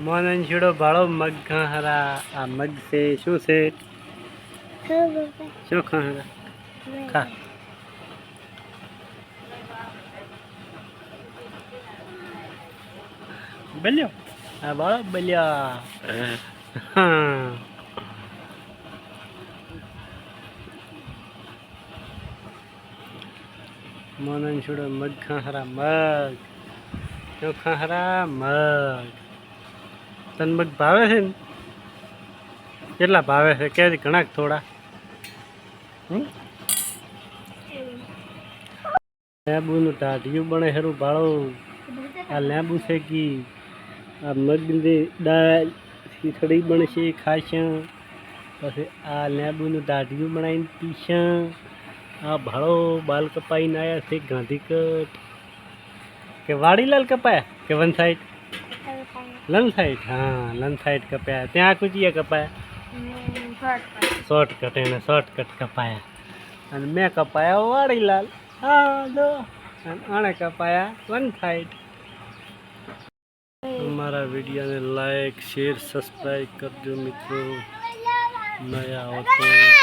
મોનન છેડો ભાળો મગ ખાહરા આ મગ છે શું છે શું ખાહરા ખા બલ્યો આ ભાળો બલ્યા મોનન છેડો મગ ખાહરા મગ શું ખાહરા મગ તન મગ ભાવે છે ને કેટલા ભાવે છે કે ઘણા થોડા લેબુનું ટાઢિયું બને હેરું ભાળો આ લેબુ છે કે આ મગની દાળ ખીચડી બનશે ખાશે પછી આ લેબુનું ટાઢિયું બનાવીને પીશે આ ભાળો બાલ કપાઈને આવ્યા છે ગાંધીકટ કે વાડીલાલ કપાયા કે વન સાઈડ લન સાઈડ હા લન સાઈડ કપાયા ત્યાં કુચિયા કપાયા શોર્ટકટ એને શોર્ટકટ કપાયા અને મેં કપાયા વાડીલાલ હા દો અને આણે કપાયા વન સાઈડ અમારા વિડીયોને લાઈક શેર સબસ્ક્રાઈબ કરજો મિત્રો નયા હો તો